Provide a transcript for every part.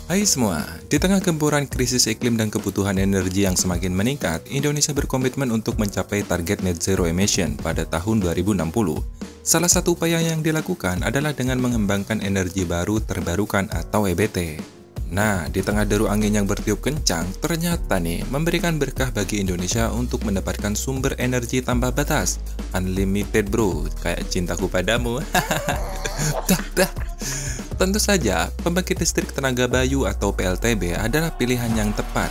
Hai semua, di tengah gempuran krisis iklim dan kebutuhan energi yang semakin meningkat, Indonesia berkomitmen untuk mencapai target net zero emission pada tahun 2060. Salah satu upaya yang dilakukan adalah dengan mengembangkan energi baru terbarukan atau EBT. Nah, di tengah deru angin yang bertiup kencang, ternyata nih memberikan berkah bagi Indonesia untuk mendapatkan sumber energi tanpa batas. Unlimited bro, kayak cintaku padamu. Dah. Tentu saja, pembangkit listrik tenaga bayu atau PLTB adalah pilihan yang tepat.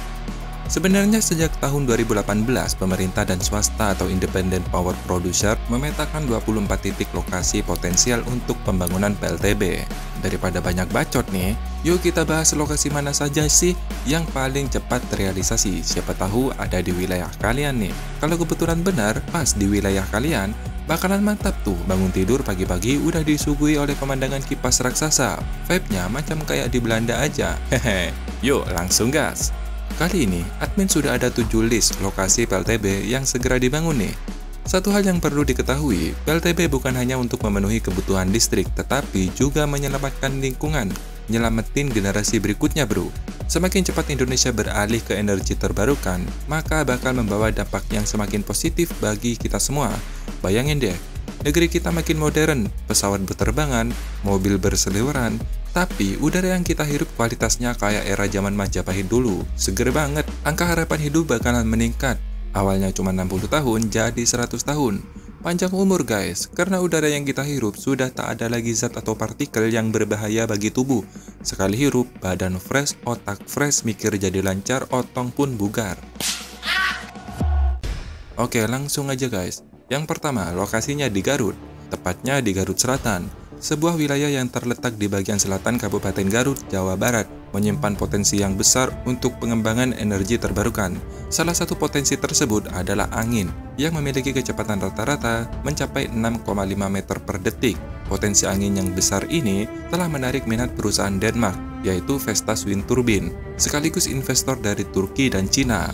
Sebenarnya sejak tahun 2018, pemerintah dan swasta atau Independent Power Producer memetakan 24 titik lokasi potensial untuk pembangunan PLTB. Daripada banyak bacot nih, yuk kita bahas lokasi mana saja sih yang paling cepat terrealisasi. Siapa tahu ada di wilayah kalian nih. Kalau kebetulan benar, pas di wilayah kalian, bakalan mantap tuh bangun tidur pagi-pagi udah disuguhi oleh pemandangan kipas raksasa. Vibe-nya macam kayak di Belanda aja. Hehe. Yuk langsung gas. Kali ini, admin sudah ada 7 list lokasi PLTB yang segera dibangun nih. Satu hal yang perlu diketahui, PLTB bukan hanya untuk memenuhi kebutuhan listrik, tetapi juga menyelamatkan lingkungan, nyelamatin generasi berikutnya bro. Semakin cepat Indonesia beralih ke energi terbarukan, maka bakal membawa dampak yang semakin positif bagi kita semua. Bayangin deh, negeri kita makin modern, pesawat berterbangan, mobil berseliweran, tapi udara yang kita hirup kualitasnya kayak era zaman Majapahit dulu. Seger banget, angka harapan hidup bakalan meningkat. Awalnya cuma 60 tahun jadi 100 tahun. Panjang umur guys, karena udara yang kita hirup sudah tak ada lagi zat atau partikel yang berbahaya bagi tubuh. Sekali hirup, badan fresh, otak fresh, mikir jadi lancar, otong pun bugar. Oke, langsung aja guys. Yang pertama, lokasinya di Garut, tepatnya di Garut Selatan. Sebuah wilayah yang terletak di bagian selatan Kabupaten Garut, Jawa Barat, menyimpan potensi yang besar untuk pengembangan energi terbarukan. Salah satu potensi tersebut adalah angin, yang memiliki kecepatan rata-rata mencapai 6,5 meter per detik. Potensi angin yang besar ini telah menarik minat perusahaan Denmark, yaitu Vestas Wind Turbine, sekaligus investor dari Turki dan Cina.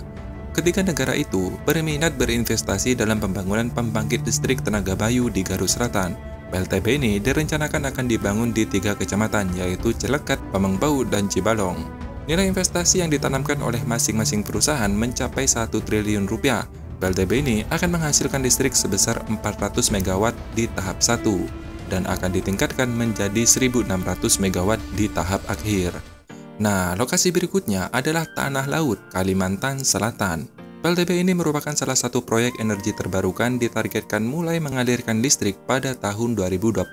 Ketiga negara itu berminat berinvestasi dalam pembangunan pembangkit listrik tenaga bayu di Garut Selatan. PLTB ini direncanakan akan dibangun di 3 kecamatan, yaitu Celekat, Pamangbau, dan Cibalong. Nilai investasi yang ditanamkan oleh masing-masing perusahaan mencapai 1 triliun rupiah. PLTB ini akan menghasilkan listrik sebesar 400 MW di tahap 1, dan akan ditingkatkan menjadi 1.600 MW di tahap akhir. Nah, lokasi berikutnya adalah Tanah Laut, Kalimantan Selatan. PLTB ini merupakan salah satu proyek energi terbarukan ditargetkan mulai mengalirkan listrik pada tahun 2025.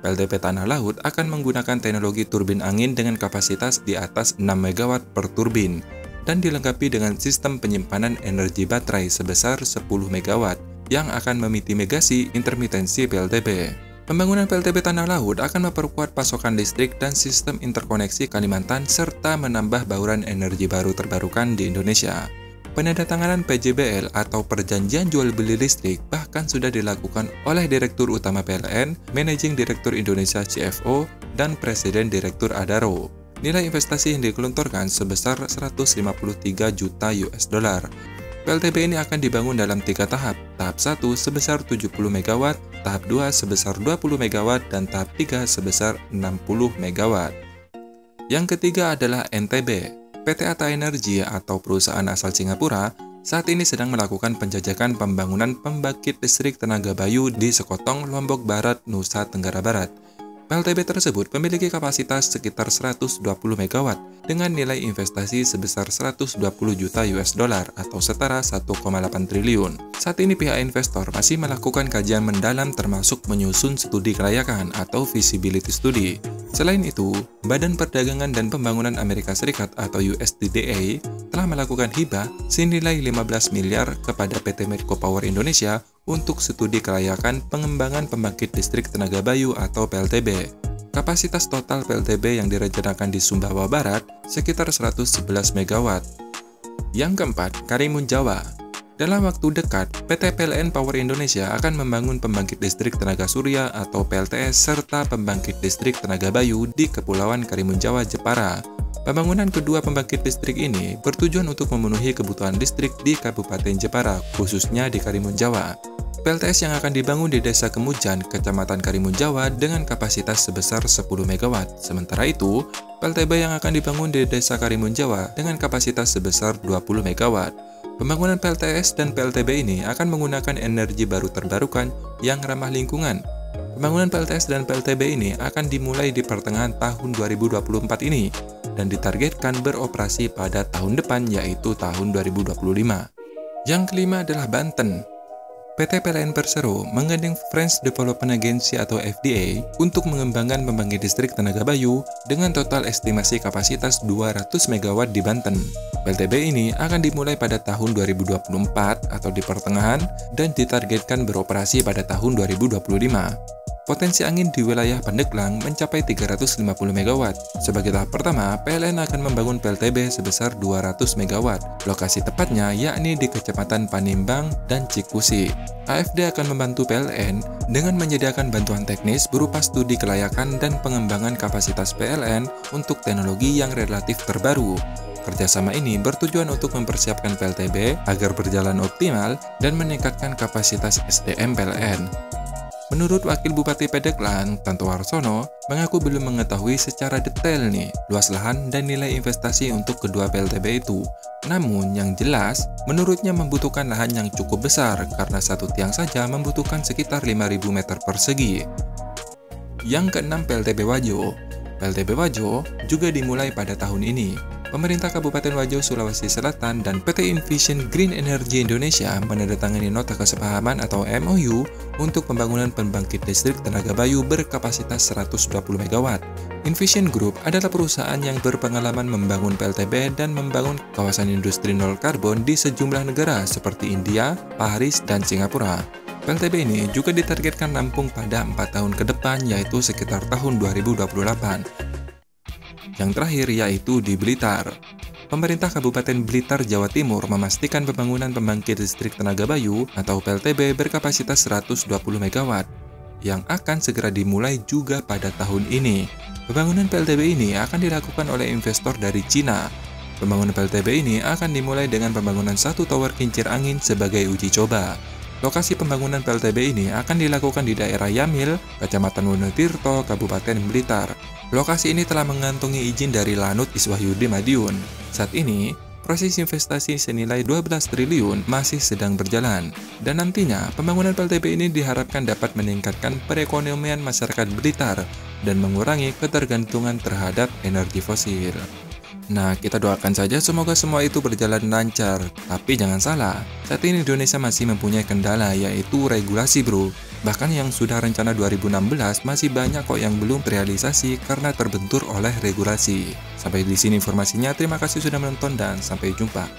PLTB Tanah Laut akan menggunakan teknologi turbin angin dengan kapasitas di atas 6 MW per turbin dan dilengkapi dengan sistem penyimpanan energi baterai sebesar 10 MW yang akan memitigasi intermitensi PLTB. Pembangunan PLTB Tanah Laut akan memperkuat pasokan listrik dan sistem interkoneksi Kalimantan serta menambah bauran energi baru terbarukan di Indonesia. Penandatanganan PJBL atau Perjanjian Jual Beli Listrik bahkan sudah dilakukan oleh Direktur Utama PLN, Managing Direktur Indonesia CFO, dan Presiden Direktur Adaro. Nilai investasi yang digelontorkan sebesar 153 juta US dollar. PLTB ini akan dibangun dalam 3 tahap. Tahap 1 sebesar 70 MW, tahap 2 sebesar 20 MW, dan tahap 3 sebesar 60 MW. Yang ketiga adalah NTB. PT Atta Energy atau perusahaan asal Singapura saat ini sedang melakukan penjajakan pembangunan pembangkit listrik tenaga bayu di Sekotong, Lombok Barat, Nusa Tenggara Barat. PLTB tersebut memiliki kapasitas sekitar 120 MW dengan nilai investasi sebesar 120 juta US dollar atau setara 1,8 triliun. Saat ini pihak investor masih melakukan kajian mendalam termasuk menyusun studi kelayakan atau feasibility study. Selain itu, Badan Perdagangan dan Pembangunan Amerika Serikat atau USDA telah melakukan hibah senilai 15 miliar kepada PT Medco Power Indonesia untuk studi kelayakan pengembangan pembangkit listrik tenaga bayu atau PLTB. Kapasitas total PLTB yang direncanakan di Sumbawa Barat sekitar 111 MW. Yang keempat, Karimun Jawa. Dalam waktu dekat, PT PLN Power Indonesia akan membangun pembangkit listrik tenaga surya atau PLTS serta pembangkit listrik tenaga bayu di Kepulauan Karimun Jawa, Jepara. Pembangunan kedua pembangkit listrik ini bertujuan untuk memenuhi kebutuhan listrik di Kabupaten Jepara, khususnya di Karimun Jawa. PLTS yang akan dibangun di Desa Kemujan, Kecamatan Karimun Jawa dengan kapasitas sebesar 10 MW. Sementara itu, PLTB yang akan dibangun di Desa Karimun Jawa dengan kapasitas sebesar 20 MW. Pembangunan PLTS dan PLTB ini akan menggunakan energi baru terbarukan yang ramah lingkungan. Pembangunan PLTS dan PLTB ini akan dimulai di pertengahan tahun 2024 ini dan ditargetkan beroperasi pada tahun depan, yaitu tahun 2025. Yang kelima adalah Banten. PT PLN Persero menggandeng French Development Agency atau FDA untuk mengembangkan pembangkit listrik tenaga bayu dengan total estimasi kapasitas 200 MW di Banten. PLTB ini akan dimulai pada tahun 2024 atau di pertengahan dan ditargetkan beroperasi pada tahun 2025. Potensi angin di wilayah Pandeglang mencapai 350 MW. Sebagai tahap pertama, PLN akan membangun PLTB sebesar 200 MW. Lokasi tepatnya yakni di Kecamatan Panimbang dan Cikusi. AFD akan membantu PLN dengan menyediakan bantuan teknis berupa studi kelayakan dan pengembangan kapasitas PLN untuk teknologi yang relatif terbaru. Kerjasama ini bertujuan untuk mempersiapkan PLTB agar berjalan optimal dan meningkatkan kapasitas SDM PLN. Menurut Wakil Bupati Pandeglang, Tanto Warsono, mengaku belum mengetahui secara detail nih luas lahan dan nilai investasi untuk kedua PLTB itu. Namun yang jelas, menurutnya membutuhkan lahan yang cukup besar karena satu tiang saja membutuhkan sekitar 5.000 meter persegi. Yang keenam, PLTB Wajo. PLTB Wajo juga dimulai pada tahun ini. Pemerintah Kabupaten Wajo, Sulawesi Selatan dan PT Envision Green Energy Indonesia menandatangani nota kesepahaman atau MOU untuk pembangunan pembangkit listrik tenaga bayu berkapasitas 120 MW. Envision Group adalah perusahaan yang berpengalaman membangun PLTB dan membangun kawasan industri nol karbon di sejumlah negara seperti India, Paris, dan Singapura. PLTB ini juga ditargetkan rampung pada 4 tahun ke depan, yaitu sekitar tahun 2028. Yang terakhir yaitu di Blitar. Pemerintah Kabupaten Blitar, Jawa Timur memastikan pembangunan pembangkit listrik tenaga bayu atau PLTB berkapasitas 120 MW yang akan segera dimulai juga pada tahun ini. Pembangunan PLTB ini akan dilakukan oleh investor dari Cina. Pembangunan PLTB ini akan dimulai dengan pembangunan satu tower kincir angin sebagai uji coba. Lokasi pembangunan PLTB ini akan dilakukan di daerah Yamil, Kecamatan Wonotirto, Kabupaten Blitar. Lokasi ini telah mengantongi izin dari Lanut Iswahyudi Madiun. Saat ini, proses investasi senilai 12 triliun masih sedang berjalan. Dan nantinya, pembangunan PLTB ini diharapkan dapat meningkatkan perekonomian masyarakat Blitar dan mengurangi ketergantungan terhadap energi fosil. Nah, kita doakan saja semoga semua itu berjalan lancar. Tapi jangan salah, saat ini Indonesia masih mempunyai kendala, yaitu regulasi bro. Bahkan yang sudah rencana 2016 masih banyak kok yang belum terrealisasi karena terbentur oleh regulasi. Sampai di sini informasinya, terima kasih sudah menonton dan sampai jumpa.